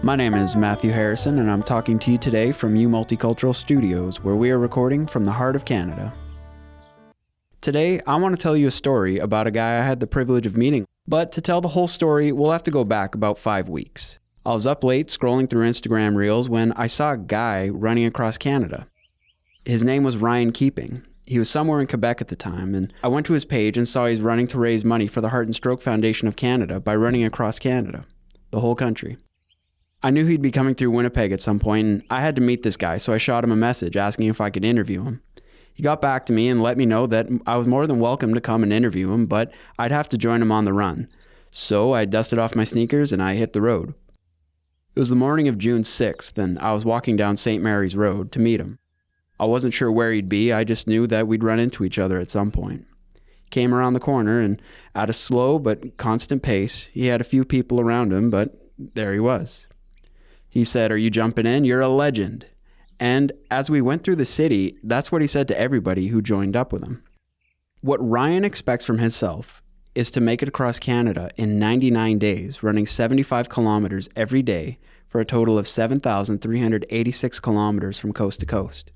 My name is Matthew Harrison, and I'm talking to you today from Multicultural Studios, where we are recording from the heart of Canada. Today, I want to tell you a story about a guy I had the privilege of meeting, but to tell the whole story, we'll have to go back about 5 weeks. I was up late scrolling through Instagram Reels when I saw a guy running across Canada. His name was Ryan Keeping. He was somewhere in Quebec at the time, and I went to his page and saw he's running to raise money for the Heart and Stroke Foundation of Canada by running across Canada, the whole country. I knew he'd be coming through Winnipeg at some point, and I had to meet this guy, so I shot him a message asking if I could interview him. He got back to me and let me know that I was more than welcome to come and interview him, but I'd have to join him on the run. So I dusted off my sneakers and I hit the road. It was the morning of June 6th, and I was walking down St. Mary's Road to meet him. I wasn't sure where he'd be, I just knew that we'd run into each other at some point. He came around the corner, and at a slow but constant pace, he had a few people around him, but there he was. He said, "Are you jumping in? You're a legend." And as we went through the city, that's what he said to everybody who joined up with him. What Ryan expects from himself is to make it across Canada in 99 days, running 75 kilometers every day for a total of 7,386 kilometers from coast to coast.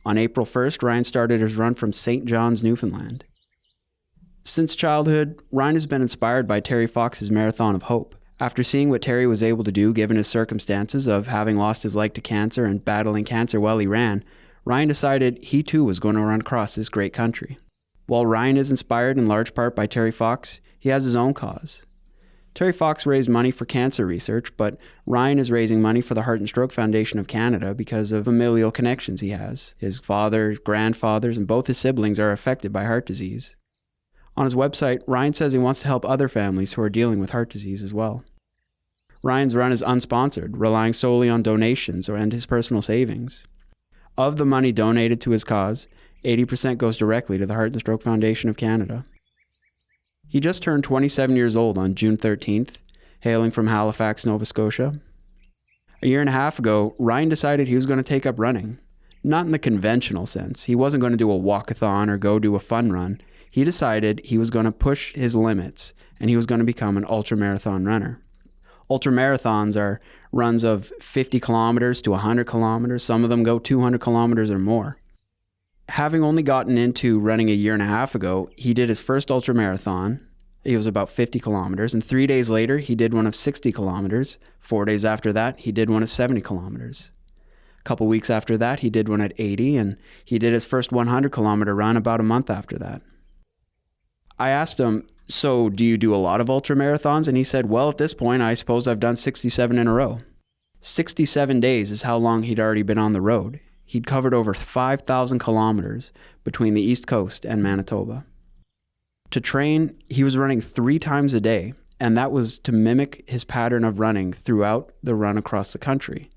On April 1st, Ryan started his run from St. John's, Newfoundland. Since childhood, Ryan has been inspired by Terry Fox's Marathon of Hope. After seeing what Terry was able to do given his circumstances of having lost his leg to cancer and battling cancer while he ran, Ryan decided he too was going to run across this great country. While Ryan is inspired in large part by Terry Fox, he has his own cause. Terry Fox raised money for cancer research, but Ryan is raising money for the Heart and Stroke Foundation of Canada because of familial connections he has. His father, grandfathers, and both his siblings are affected by heart disease. On his website, Ryan says he wants to help other families who are dealing with heart disease as well. Ryan's run is unsponsored, relying solely on donations and his personal savings. Of the money donated to his cause, 80% goes directly to the Heart and Stroke Foundation of Canada. He just turned 27 years old on June 13th, hailing from Halifax, Nova Scotia. A year and a half ago, Ryan decided he was going to take up running. Not in the conventional sense. He wasn't going to do a walkathon or go do a fun run. He decided he was going to push his limits and he was going to become an ultramarathon runner. Ultramarathons are runs of 50 kilometers to 100 kilometers. Some of them go 200 kilometers or more. Having only gotten into running a year and a half ago, he did his first ultramarathon. It was about 50 kilometers. And 3 days later, he did one of 60 kilometers. 4 days after that, he did one of 70 kilometers. A couple weeks after that, he did one at 80. And he did his first 100 kilometer run about a month after that. I asked him, "So do you do a lot of ultramarathons?" And he said, "Well, at this point, I suppose I've done 67 in a row." 67 days is how long he'd already been on the road. He'd covered over 5,000 kilometers between the East Coast and Manitoba. To train, he was running 3 times a day, and that was to mimic his pattern of running throughout the run across the country.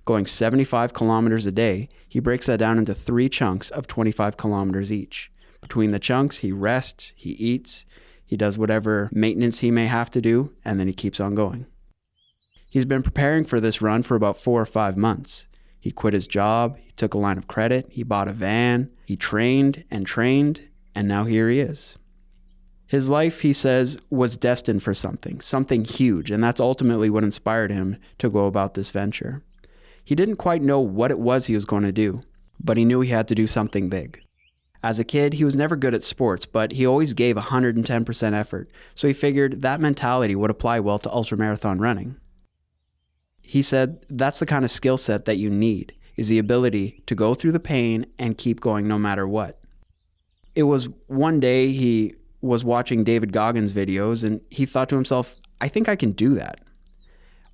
Going 75 kilometers a day, he breaks that down into 3 chunks of 25 kilometers each. Between the chunks, he rests, he eats, he does whatever maintenance he may have to do, and then he keeps on going. He's been preparing for this run for about 4 or 5 months. He quit his job, he took a line of credit, he bought a van, he trained, and now here he is. His life, he says, was destined for something huge, and that's ultimately what inspired him to go about this venture. He didn't quite know what it was he was going to do, but he knew he had to do something big. As a kid, he was never good at sports, but he always gave 110% effort, so he figured that mentality would apply well to ultramarathon running. He said that's the kind of skill set that you need, is the ability to go through the pain and keep going no matter what. It was one day he was watching David Goggins' videos and he thought to himself, "I think I can do that."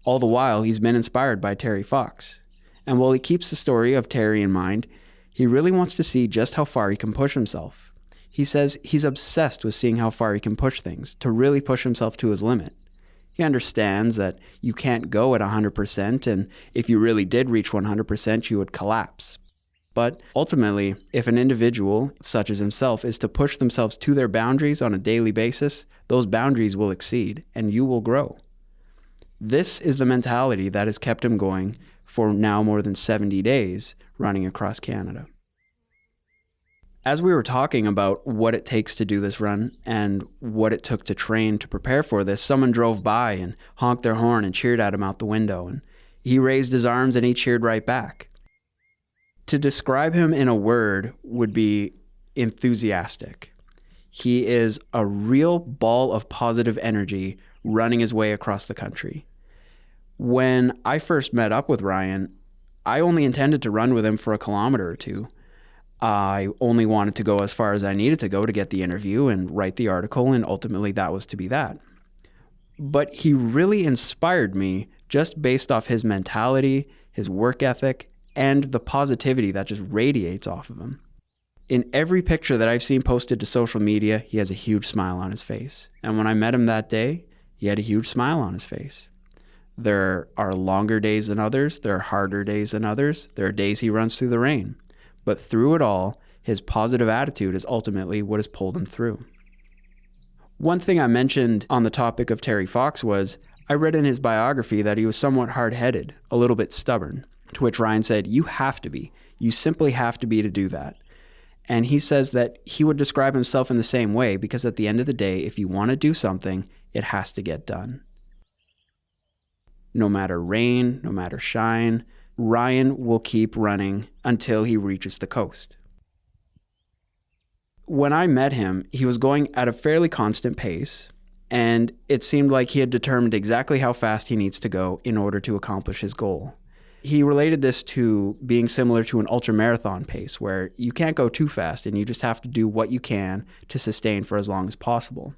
All the while, he's been inspired by Terry Fox. And while he keeps the story of Terry in mind, he really wants to see just how far he can push himself. He says he's obsessed with seeing how far he can push things, to really push himself to his limit. He understands that you can't go at 100%, and if you really did reach 100%, you would collapse. But ultimately, if an individual, such as himself, is to push themselves to their boundaries on a daily basis, those boundaries will exceed, and you will grow. This is the mentality that has kept him going for now more than 70 days running across Canada. As we were talking about what it takes to do this run and what it took to train to prepare for this, someone drove by and honked their horn and cheered at him out the window. And he raised his arms and he cheered right back. To describe him in a word would be enthusiastic. He is a real ball of positive energy running his way across the country. When I first met up with Ryan, I only intended to run with him for a kilometer or two. I only wanted to go as far as I needed to go to get the interview and write the article, and ultimately that was to be that. But he really inspired me just based off his mentality, his work ethic, and the positivity that just radiates off of him. In every picture that I've seen posted to social media, he has a huge smile on his face. And when I met him that day, he had a huge smile on his face. There are longer days than others. There are harder days than others. There are days he runs through the rain. But through it all, his positive attitude is ultimately what has pulled him through. One thing I mentioned on the topic of Terry Fox was I read in his biography that he was somewhat hard-headed, a little bit stubborn, to which Ryan said, "You have to be. You simply have to be to do that." And he says that he would describe himself in the same way because at the end of the day, if you want to do something, it has to get done. No matter rain, no matter shine, Ryan will keep running until he reaches the coast. When I met him, he was going at a fairly constant pace, and it seemed like he had determined exactly how fast he needs to go in order to accomplish his goal. He related this to being similar to an ultramarathon pace, where you can't go too fast and you just have to do what you can to sustain for as long as possible.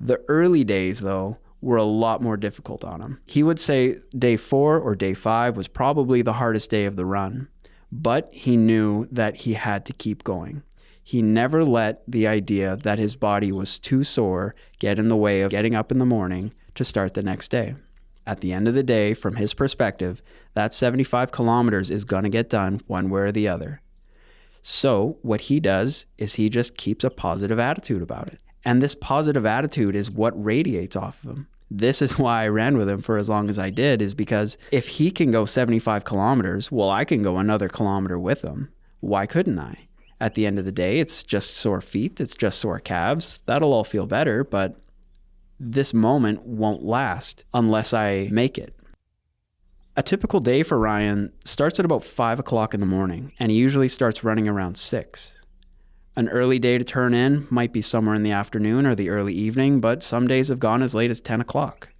The early days, though, were a lot more difficult on him. He would say day 4 or day 5 was probably the hardest day of the run, but he knew that he had to keep going. He never let the idea that his body was too sore get in the way of getting up in the morning to start the next day. At the end of the day, from his perspective, that 75 kilometers is going to get done one way or the other. So what he does is he just keeps a positive attitude about it. And this positive attitude is what radiates off of him. This is why I ran with him for as long as I did, is because if he can go 75 kilometers, well, I can go another kilometer with him. Why couldn't I? At the end of the day, it's just sore feet, it's just sore calves. That'll all feel better, but this moment won't last unless I make it. A typical day for Ryan starts at about 5 o'clock in the morning, and he usually starts running around 6. An early day to turn in might be somewhere in the afternoon or the early evening, but some days have gone as late as 10 o'clock.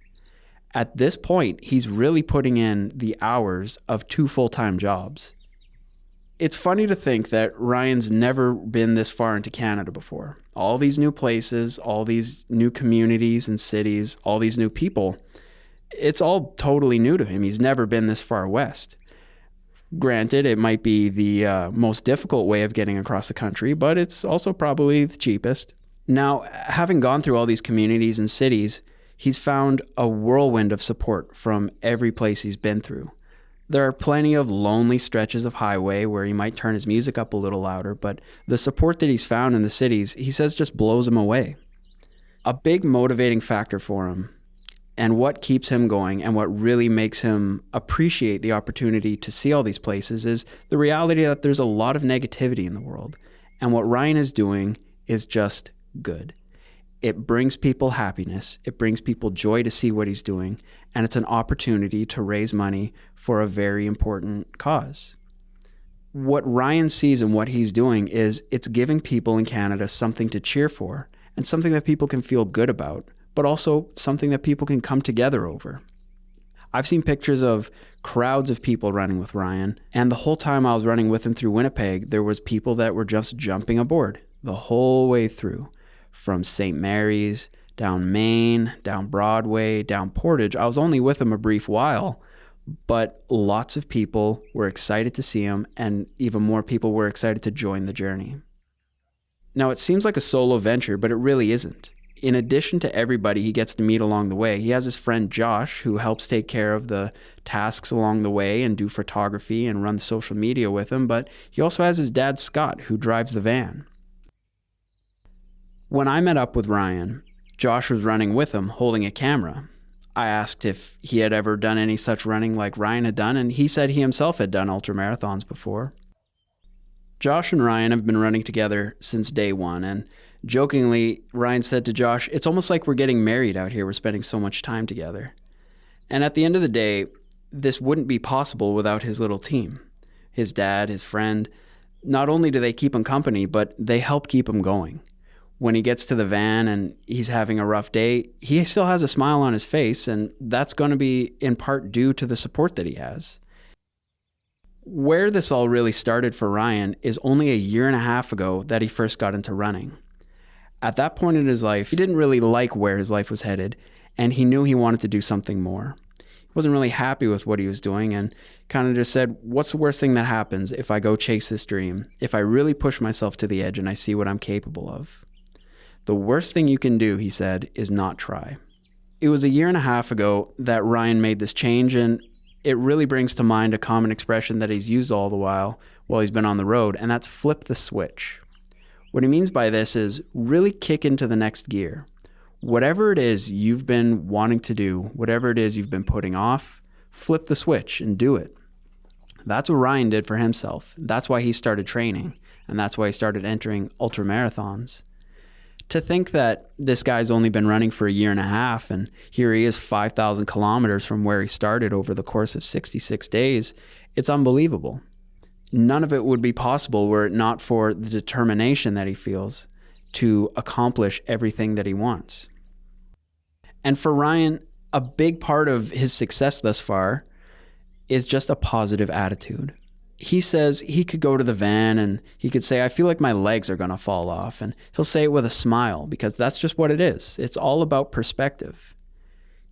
At this point, he's really putting in the hours of 2 full-time jobs. It's funny to think that Ryan's never been this far into Canada before. All these new places, all these new communities and cities, all these new people, it's all totally new to him. He's never been this far west. Granted, it might be the most difficult way of getting across the country, but it's also probably the cheapest. Now, having gone through all these communities and cities, he's found a whirlwind of support from every place he's been through. There are plenty of lonely stretches of highway where he might turn his music up a little louder, but the support that he's found in the cities, he says, just blows him away. A big motivating factor for him, and what keeps him going and what really makes him appreciate the opportunity to see all these places, is the reality that there's a lot of negativity in the world. And what Ryan is doing is just good. It brings people happiness. It brings people joy to see what he's doing. And it's an opportunity to raise money for a very important cause. What Ryan sees in what he's doing is it's giving people in Canada something to cheer for and something that people can feel good about, but also something that people can come together over. I've seen pictures of crowds of people running with Ryan, and the whole time I was running with him through Winnipeg, there was people that were just jumping aboard the whole way through. From St. Mary's, down Main, down Broadway, down Portage. I was only with him a brief while, but lots of people were excited to see him, and even more people were excited to join the journey. Now, it seems like a solo venture, but it really isn't. In addition to everybody he gets to meet along the way, he has his friend Josh, who helps take care of the tasks along the way and do photography and run social media with him, but he also has his dad Scott, who drives the van. When I met up with Ryan, Josh was running with him, holding a camera. I asked if he had ever done any such running like Ryan had done, and he said he himself had done ultramarathons before. Josh and Ryan have been running together since day one, and jokingly, Ryan said to Josh, "It's almost like we're getting married out here. We're spending so much time together." And at the end of the day, this wouldn't be possible without his little team. His dad, his friend, not only do they keep him company, but they help keep him going. When he gets to the van and he's having a rough day, he still has a smile on his face, and that's going to be in part due to the support that he has. Where this all really started for Ryan is only a year and a half ago that he first got into running. At that point in his life, he didn't really like where his life was headed, and he knew he wanted to do something more. He wasn't really happy with what he was doing and kind of just said, what's the worst thing that happens if I go chase this dream, if I really push myself to the edge and I see what I'm capable of? The worst thing you can do, he said, is not try. It was a year and a half ago that Ryan made this change, and it really brings to mind a common expression that he's used all the while he's been on the road, and that's flip the switch. What he means by this is really kick into the next gear. Whatever it is you've been wanting to do, whatever it is you've been putting off, flip the switch and do it. That's what Ryan did for himself. That's why he started training, and that's why he started entering ultra marathons. To think that this guy's only been running for a year and a half, and here he is 5,000 kilometers from where he started over the course of 66 days, it's unbelievable. None of it would be possible were it not for the determination that he feels to accomplish everything that he wants. And for Ryan, a big part of his success thus far is just a positive attitude. He says he could go to the van and he could say, I feel like my legs are going to fall off. And he'll say it with a smile because that's just what it is. It's all about perspective.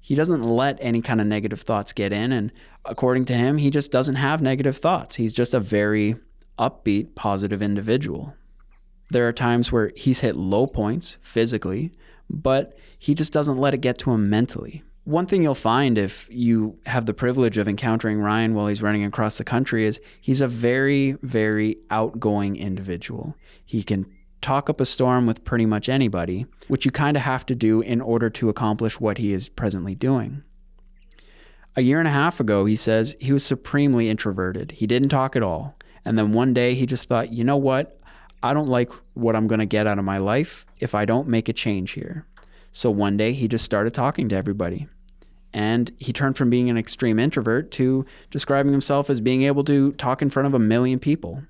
He doesn't let any kind of negative thoughts get in. And according to him, he just doesn't have negative thoughts. He's just a very upbeat, positive individual. There are times where he's hit low points physically, but he just doesn't let it get to him mentally. One thing you'll find if you have the privilege of encountering Ryan while he's running across the country is he's a very, very outgoing individual. He can talk up a storm with pretty much anybody, which you kind of have to do in order to accomplish what he is presently doing. A year and a half ago, he says he was supremely introverted. He didn't talk at all. And then one day he just thought, you know what? I don't like what I'm going to get out of my life if I don't make a change here. So one day he just started talking to everybody. And he turned from being an extreme introvert to describing himself as being able to talk in front of 1 million people.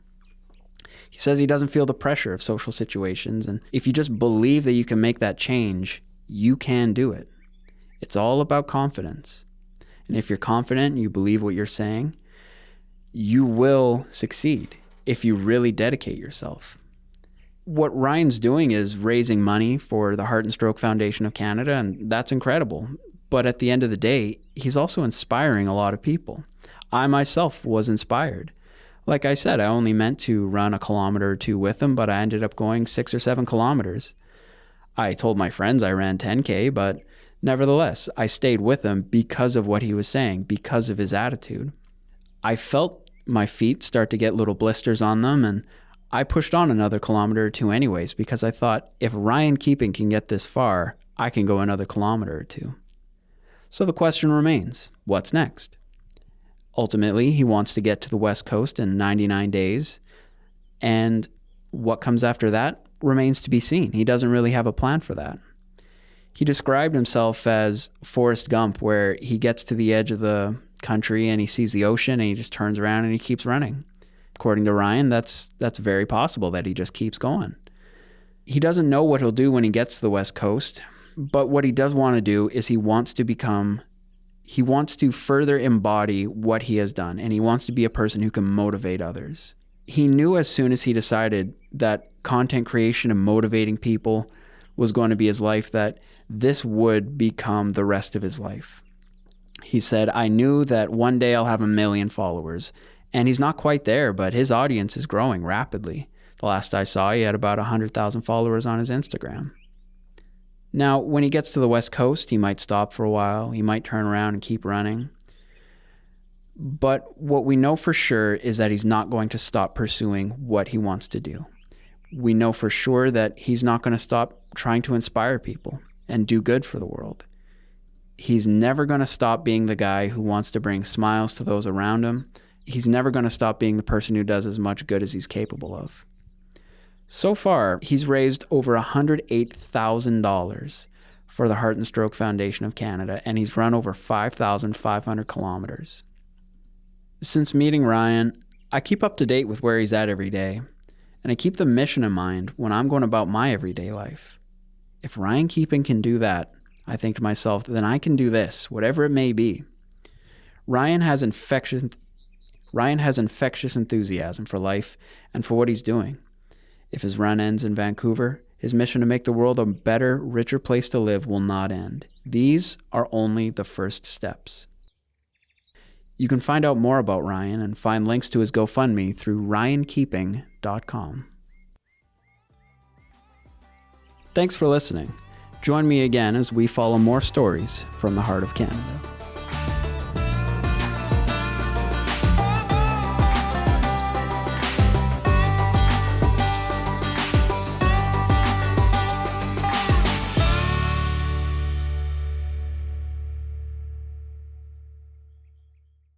He says he doesn't feel the pressure of social situations. And if you just believe that you can make that change, you can do it. It's all about confidence. And if you're confident and you believe what you're saying, you will succeed if you really dedicate yourself. What Ryan's doing is raising money for the Heart and Stroke Foundation of Canada, and that's incredible. But at the end of the day, he's also inspiring a lot of people. I myself was inspired. Like I said, I only meant to run 1 kilometer or 2 with him, but I ended up going 6 or 7 kilometers. I told my friends I ran 10K, but nevertheless, I stayed with him because of what he was saying, because of his attitude. I felt my feet start to get little blisters on them, and I pushed on another 1 kilometer or 2 anyways, because I thought if Ryan Keeping can get this far, I can go another 1 kilometer or 2. So the question remains, what's next? Ultimately, he wants to get to the West Coast in 99 days, and what comes after that remains to be seen. He doesn't really have a plan for that. He described himself as Forrest Gump, where he gets to the edge of the country and he sees the ocean and he just turns around and he keeps running. According to Ryan, that's very possible that he just keeps going. He doesn't know what he'll do when he gets to the West Coast. But what he does want to do is he wants to further embody what he has done, and he wants to be a person who can motivate others. He knew as soon as he decided that content creation and motivating people was going to be his life, that this would become the rest of his life. He said, I knew that one day I'll have 1 million followers, and he's not quite there, but his audience is growing rapidly. The last I saw, he had about 100,000 followers on his Instagram. Now, when he gets to the West Coast, he might stop for a while. He might turn around and keep running. But what we know for sure is that he's not going to stop pursuing what he wants to do. We know for sure that he's not going to stop trying to inspire people and do good for the world. He's never going to stop being the guy who wants to bring smiles to those around him he's never going to stop being the person who does as much good as he's capable of. So far, he's raised over $108,000 for the Heart and Stroke Foundation of Canada, and he's run over 5,500 kilometers. Since meeting Ryan, I keep up to date with where he's at every day, and I keep the mission in mind when I'm going about my everyday life. If Ryan Keeping can do that, I think to myself, then I can do this, whatever it may be. Ryan has infectious enthusiasm for life and for what he's doing. If his run ends in Vancouver, his mission to make the world a better, richer place to live will not end. These are only the first steps. You can find out more about Ryan and find links to his GoFundMe through ryankeeping.com. Thanks for listening. Join me again as we follow more stories from the heart of Canada.